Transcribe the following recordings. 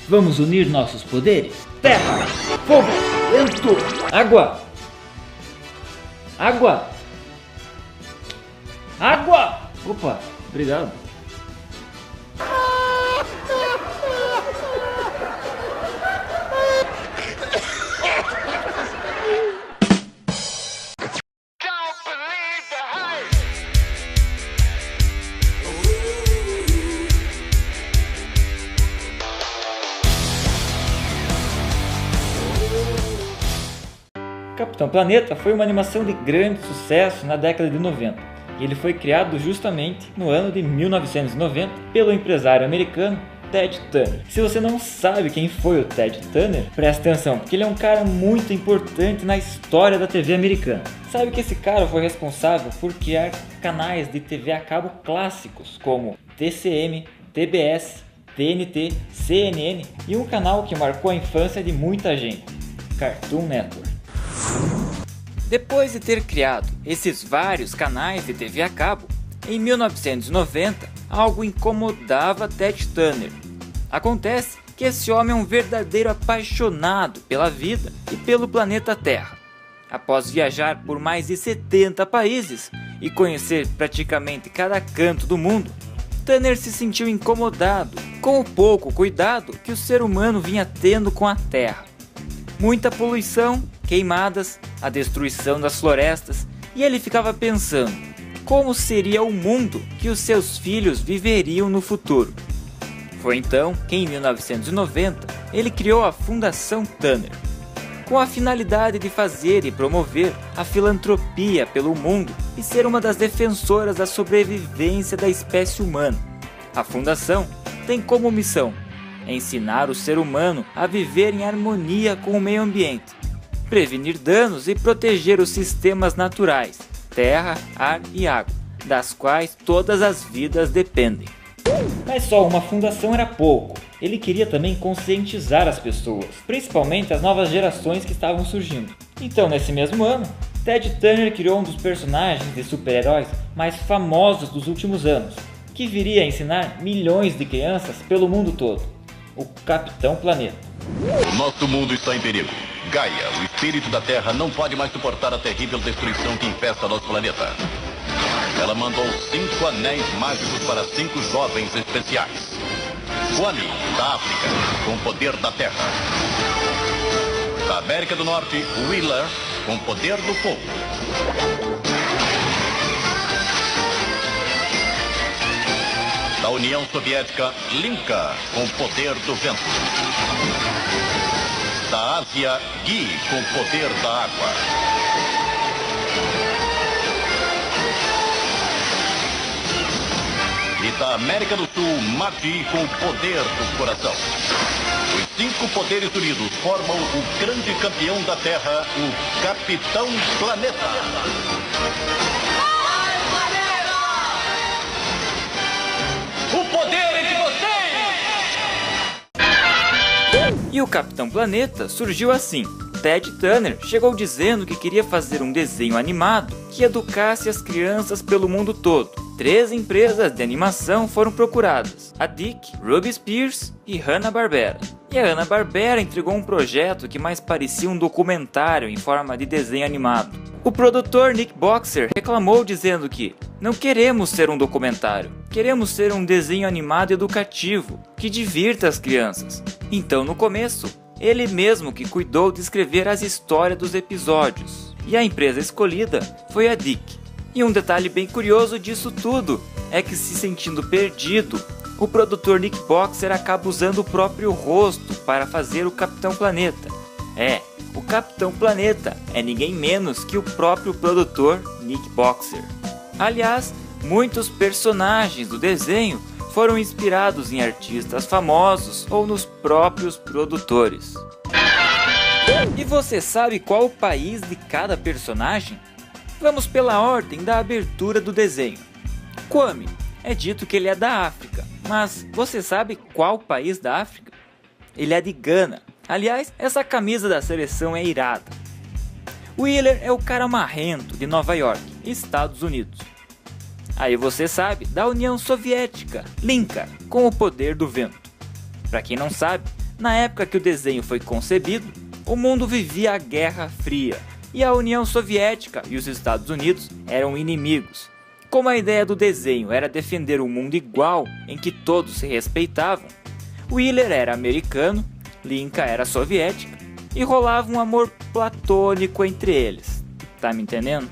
Vamos unir nossos poderes? Terra, fogo, vento, água. Água. Água. Opa, obrigado. Capitão Planeta foi uma animação de grande sucesso na década de 90 e ele foi criado justamente no ano de 1990 pelo empresário americano Ted Turner. Se você não sabe quem foi o Ted Turner, presta atenção, porque ele é um cara muito importante na história da TV americana. Sabe que esse cara foi responsável por criar canais de TV a cabo clássicos como TCM, TBS, TNT, CNN e um canal que marcou a infância de muita gente, Cartoon Network. Depois de ter criado esses vários canais de TV a cabo, em 1990 algo incomodava Ted Turner. Acontece que esse homem é um verdadeiro apaixonado pela vida e pelo planeta Terra. Após viajar por mais de 70 países e conhecer praticamente cada canto do mundo, Turner se sentiu incomodado com o pouco cuidado que o ser humano vinha tendo com a Terra. Muita poluição, queimadas, a destruição das florestas, e ele ficava pensando como seria o mundo que os seus filhos viveriam no futuro. Foi então que em 1990 ele criou a Fundação Turner, com a finalidade de fazer e promover a filantropia pelo mundo e ser uma das defensoras da sobrevivência da espécie humana. A fundação tem como missão ensinar o ser humano a viver em harmonia com o meio ambiente, prevenir danos e proteger os sistemas naturais, terra, ar e água, das quais todas as vidas dependem. Mas só uma fundação era pouco. Ele queria também conscientizar as pessoas, principalmente as novas gerações que estavam surgindo. Então, nesse mesmo ano, Ted Turner criou um dos personagens de super-heróis mais famosos dos últimos anos, que viria a ensinar milhões de crianças pelo mundo todo: o Capitão Planeta. O nosso mundo está em perigo. Gaia, o espírito da Terra, não pode mais suportar a terrível destruição que infesta nosso planeta. Ela mandou 5 anéis mágicos para 5 jovens especiais. Kwame, da África, com o poder da terra. Da América do Norte, Wheeler, com o poder do fogo. Da União Soviética, Linka, com o poder do vento. Da Ásia, Gui, com o poder da água. E da América do Sul, Mati, com o poder do coração. Os 5 poderes unidos formam o grande campeão da Terra, o Capitão Planeta. O poder é de vocês! E o Capitão Planeta surgiu assim. Ted Turner chegou dizendo que queria fazer um desenho animado que educasse as crianças pelo mundo todo. 3 empresas de animação foram procuradas: a Dick, Ruby Spears e Hanna-Barbera. E a Hanna-Barbera entregou um projeto que mais parecia um documentário em forma de desenho animado. O produtor Nick Boxer reclamou dizendo que não queremos ser um documentário, queremos ser um desenho animado educativo que divirta as crianças. Então, no começo, ele mesmo que cuidou de escrever as histórias dos episódios. E a empresa escolhida foi a Dick. E um detalhe bem curioso disso tudo é que, se sentindo perdido, o produtor Nick Boxer acaba usando o próprio rosto para fazer o Capitão Planeta. O Capitão Planeta é ninguém menos que o próprio produtor Nick Boxer. Aliás, muitos personagens do desenho foram inspirados em artistas famosos ou nos próprios produtores. E você sabe qual o país de cada personagem? Vamos pela ordem da abertura do desenho. Kwame, é dito que ele é da África, mas você sabe qual país da África? Ele é de Gana. Aliás, essa camisa da seleção é irada. Wheeler é o cara marrento de Nova York, Estados Unidos. Aí você sabe da União Soviética, Linka, com o poder do vento. Para quem não sabe, Na época que o desenho foi concebido, o mundo vivia a Guerra Fria e a União Soviética e os Estados Unidos eram inimigos. Como a ideia do desenho era defender um mundo igual em que todos se respeitavam, Wheeler era americano, Linka era soviética e rolava um amor platônico entre eles. Tá me entendendo?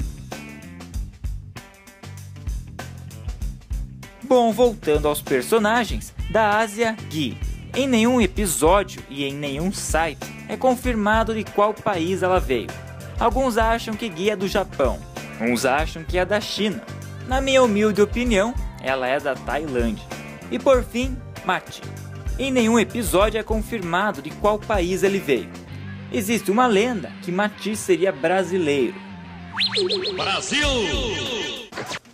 Bom, voltando aos personagens, da Asia, Guy. Em nenhum episódio e em nenhum site é confirmado de qual país ela veio. Alguns acham que Guy é do Japão, uns acham que é da China. Na minha humilde opinião, ela é da Tailândia. E por fim, Mati. Em nenhum episódio é confirmado de qual país ele veio. Existe uma lenda que Mati seria brasileiro. Brasil!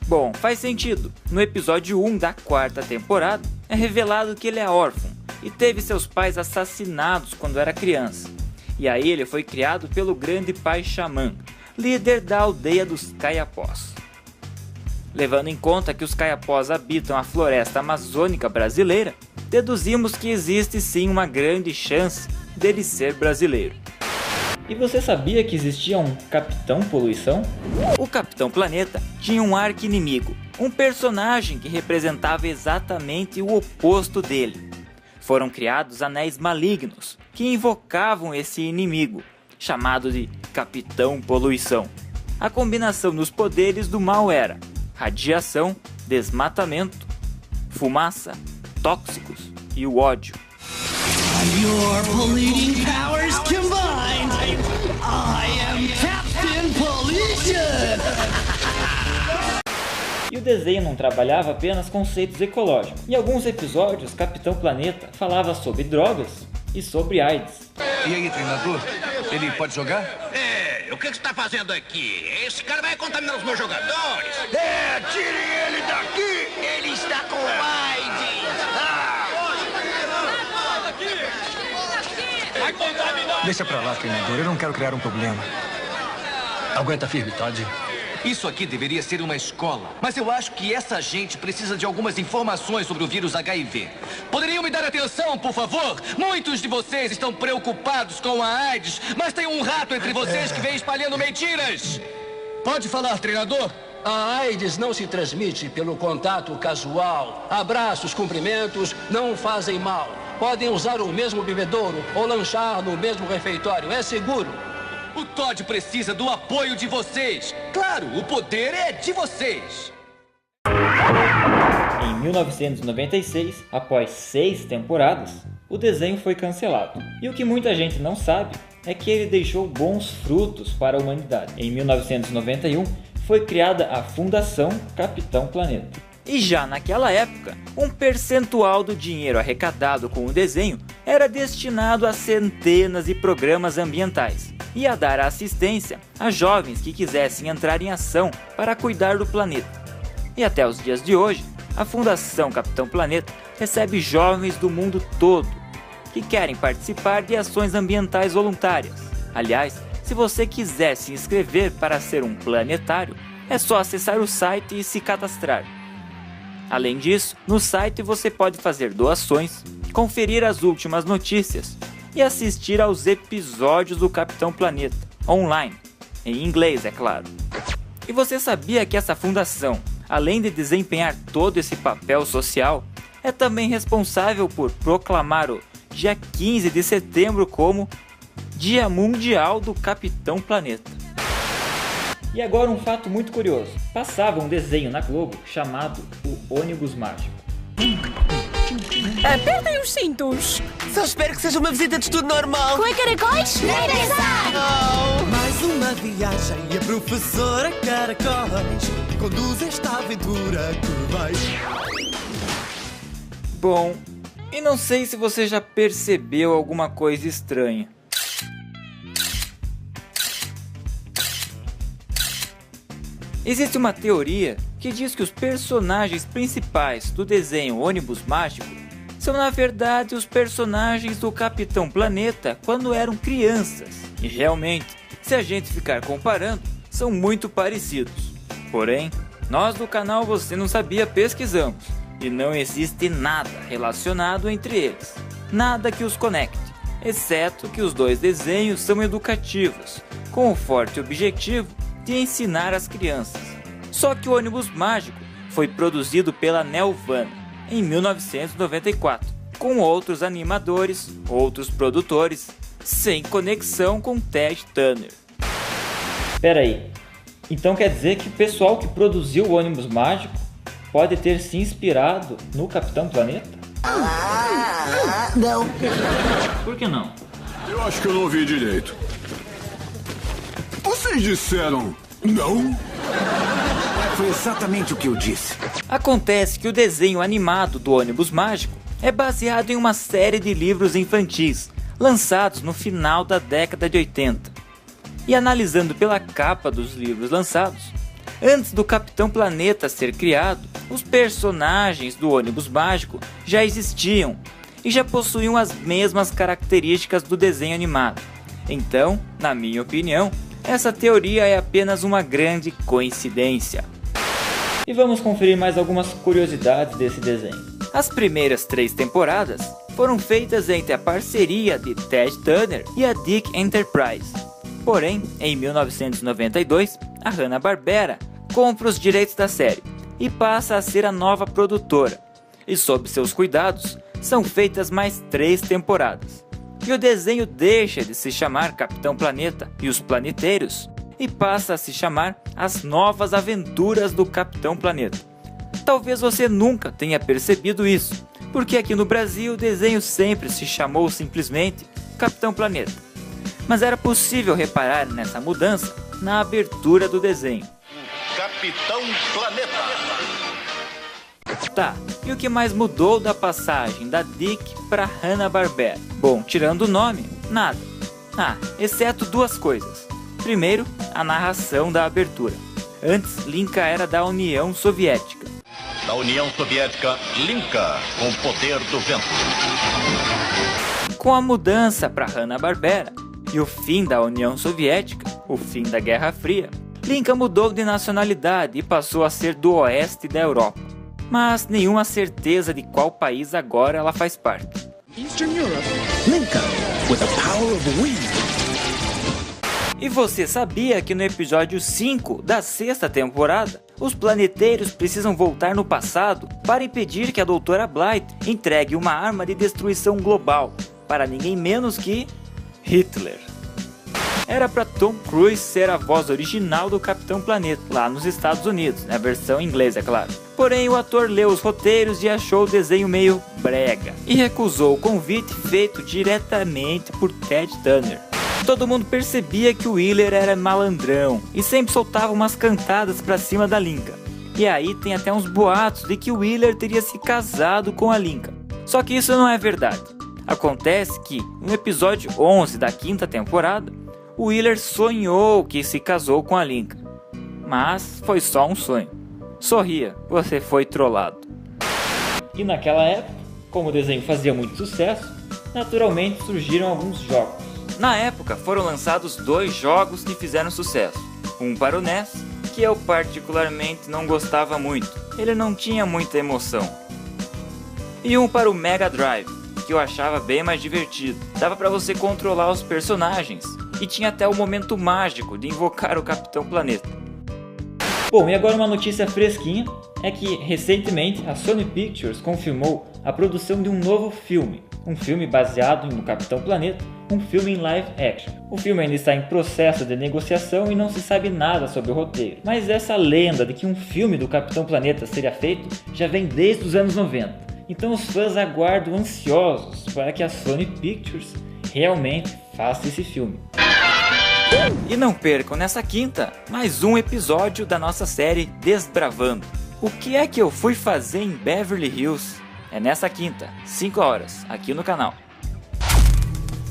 Bom, faz sentido. No episódio 1 da 4ª temporada, é revelado que ele é órfão e teve seus pais assassinados quando era criança. E aí ele foi criado pelo grande pai xamã, líder da aldeia dos Kayapós. Levando em conta que os Kayapós habitam a floresta amazônica brasileira, deduzimos que existe sim uma grande chance dele ser brasileiro. E você sabia que existia um Capitão Poluição? O Capitão Planeta tinha um arqui-inimigo, um personagem que representava exatamente o oposto dele. Foram criados anéis malignos que invocavam esse inimigo, chamado de Capitão Poluição. A combinação dos poderes do mal era radiação, desmatamento, fumaça, tóxicos e o ódio. Your polluting powers combined, I am Captain Pollution! E o desenho não trabalhava apenas conceitos ecológicos. Em alguns episódios, Capitão Planeta falava sobre drogas e sobre AIDS. E aí, treinador? Ele pode jogar? O que você está fazendo aqui? Esse cara vai contaminar os meus jogadores. Tirem ele daqui! Ele está com AIDS. Vai contaminar. Deixa pra lá, treinador. Eu não quero criar um problema. Aguenta firme, Todd. Isso aqui deveria ser uma escola, mas eu acho que essa gente precisa de algumas informações sobre o vírus HIV. Poderiam me dar atenção, por favor? Muitos de vocês estão preocupados com a AIDS, mas tem um rato entre vocês que vem espalhando mentiras. Pode falar, treinador? A AIDS não se transmite pelo contato casual. Abraços, cumprimentos não fazem mal. Podem usar o mesmo bebedouro ou lanchar no mesmo refeitório. É seguro. O Todd precisa do apoio de vocês. Claro, o poder é de vocês. Em 1996, após 6 temporadas, o desenho foi cancelado. E o que muita gente não sabe é que ele deixou bons frutos para a humanidade. Em 1991, foi criada a Fundação Capitão Planeta. E já naquela época, um percentual do dinheiro arrecadado com o desenho era destinado a centenas de programas ambientais e a dar assistência a jovens que quisessem entrar em ação para cuidar do planeta. E até os dias de hoje, a Fundação Capitão Planeta recebe jovens do mundo todo que querem participar de ações ambientais voluntárias. Aliás, se você quiser se inscrever para ser um planetário, é só acessar o site e se cadastrar. Além disso, no site você pode fazer doações, conferir as últimas notícias e assistir aos episódios do Capitão Planeta, online, em inglês, é claro. E você sabia que essa fundação, além de desempenhar todo esse papel social, é também responsável por proclamar o dia 15 de setembro como Dia Mundial do Capitão Planeta. E agora um fato muito curioso. Passava um desenho na Globo chamado O Ônibus Mágico. Apertem os cintos. Só espero que seja uma visita de estudo normal. Com caracóis? Nem pensar. Mais uma viagem e a professora Caracóis conduz esta aventura que vai. Bom, e não sei se você já percebeu alguma coisa estranha. Existe uma teoria que diz que os personagens principais do desenho Ônibus Mágico são na verdade os personagens do Capitão Planeta quando eram crianças. E realmente, se a gente ficar comparando, são muito parecidos. Porém, nós do canal Você Não Sabia pesquisamos e não existe nada relacionado entre eles. nada que os conecte, exceto que os dois desenhos são educativos, com o forte objetivo de ensinar as crianças. Só que o Ônibus Mágico foi produzido pela Nelvana em 1994, com outros animadores, outros produtores, sem conexão com Ted Turner. Pera aí, então quer dizer que o pessoal que produziu o Ônibus Mágico pode ter se inspirado no Capitão Planeta? Não. Por que não? Eu acho que eu não ouvi direito. Vocês disseram não? Foi exatamente o que eu disse. Acontece que o desenho animado do Ônibus Mágico é baseado em uma série de livros infantis lançados no final da década de 80. E analisando pela capa dos livros lançados, antes do Capitão Planeta ser criado, os personagens do Ônibus Mágico já existiam e já possuíam as mesmas características do desenho animado. Então, na minha opinião, essa teoria é apenas uma grande coincidência. E vamos conferir mais algumas curiosidades desse desenho. As primeiras 3 temporadas foram feitas entre a parceria de Ted Turner e a Dick Enterprise. Porém, em 1992, a Hanna-Barbera compra os direitos da série e passa a ser a nova produtora. E sob seus cuidados, são feitas mais 3 temporadas. E o desenho deixa de se chamar Capitão Planeta e os Planeteiros e passa a se chamar As Novas Aventuras do Capitão Planeta. Talvez você nunca tenha percebido isso, porque aqui no Brasil o desenho sempre se chamou simplesmente Capitão Planeta. Mas era possível reparar nessa mudança na abertura do desenho. Capitão Planeta. Tá, e o que mais mudou da passagem da Dick para Hanna-Barbera? Bom, tirando o nome, nada. Exceto 2 coisas. Primeiro, a narração da abertura. Antes, Linka era da União Soviética. Da União Soviética, Linka, com o poder do vento. Com a mudança para Hanna-Barbera e o fim da União Soviética, o fim da Guerra Fria, Linka mudou de nacionalidade e passou a ser do oeste da Europa. Mas nenhuma certeza de qual país agora ela faz parte. Eastern Europe. Linka, with the power of wind. E você sabia que no episódio 5 da 6ª temporada, os planeteiros precisam voltar no passado para impedir que a Doutora Blythe entregue uma arma de destruição global para ninguém menos que Hitler? Era para Tom Cruise ser a voz original do Capitão Planeta, lá nos Estados Unidos, na versão inglesa, é claro. Porém, o ator leu os roteiros e achou o desenho meio brega, e recusou o convite feito diretamente por Ted Turner. Todo mundo percebia que o Wheeler era malandrão, e sempre soltava umas cantadas pra cima da Linka. E aí tem até uns boatos de que o Wheeler teria se casado com a Linka. Só que isso não é verdade. Acontece que, no episódio 11 da 5ª temporada, o Wheeler sonhou que se casou com a Linka. Mas foi só um sonho. Sorria, você foi trollado. E naquela época, como o desenho fazia muito sucesso, naturalmente surgiram alguns jogos. Na época foram lançados 2 jogos que fizeram sucesso. Um para o NES, que eu particularmente não gostava muito, ele não tinha muita emoção. E um para o Mega Drive, que eu achava bem mais divertido. Dava para você controlar os personagens e tinha até o momento mágico de invocar o Capitão Planeta. Bom, e agora uma notícia fresquinha é que recentemente a Sony Pictures confirmou a produção de um novo filme. Um filme baseado no Capitão Planeta, um filme em live action. O filme ainda está em processo de negociação e não se sabe nada sobre o roteiro. Mas essa lenda de que um filme do Capitão Planeta seria feito já vem desde os anos 90. Então os fãs aguardam ansiosos para que a Sony Pictures realmente faça esse filme. E não percam nessa quinta mais um episódio da nossa série Desbravando. O que é que eu fui fazer em Beverly Hills? É nessa quinta, 5 horas, aqui no canal.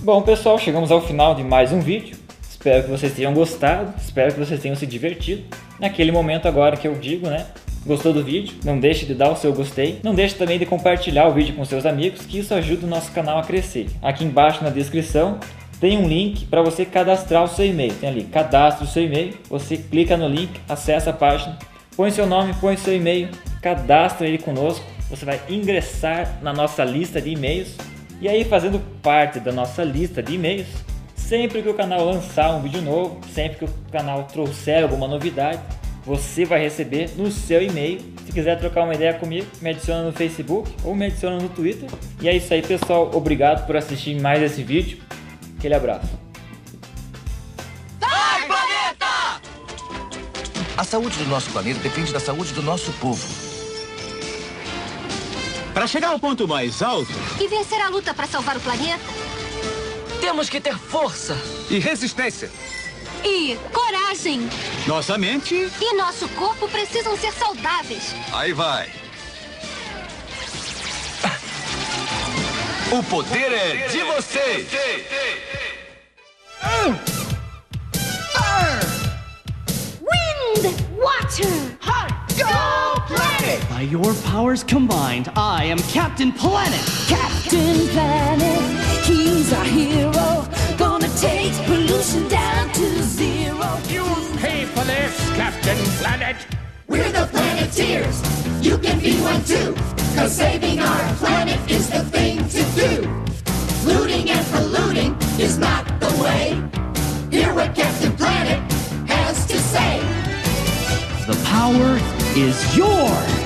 Bom pessoal, chegamos ao final de mais um vídeo. Espero que vocês tenham gostado, espero que vocês tenham se divertido. Naquele momento agora que eu digo, né? Gostou do vídeo? Não deixe de dar o seu gostei. Não deixe também de compartilhar o vídeo com seus amigos, que isso ajuda o nosso canal a crescer. Aqui embaixo na descrição tem um link para você cadastrar o seu e-mail. Tem ali, cadastre o seu e-mail. Você clica no link, acessa a página, põe seu nome, põe seu e-mail, cadastra ele conosco. Você vai ingressar na nossa lista de e-mails E aí, fazendo parte da nossa lista de e-mails, sempre que o canal lançar um vídeo novo, sempre que o canal trouxer alguma novidade, você vai receber no seu e-mail. Se quiser trocar uma ideia comigo, me adiciona no Facebook ou me adiciona no Twitter. E é isso aí, pessoal. Obrigado por assistir mais esse vídeo. Aquele abraço. Vai, planeta! A saúde do nosso planeta depende da saúde do nosso povo. Para chegar ao ponto mais alto E vencer a luta para salvar o planeta. Temos que ter força e resistência, E coragem. nossa mente... E nosso corpo precisam ser saudáveis. Aí vai. O poder é de vocês! Wind, water, go planet. By your powers combined, I am Captain Planet. Captain Planet, he's our hero. Gonna take pollution down to zero. You pay for this, Captain Planet. We're the Planeteers. You can be one too. 'Cause saving our planet is the thing to do. Looting and polluting is not the way. Hear what Captain Planet has to say. The power is yours.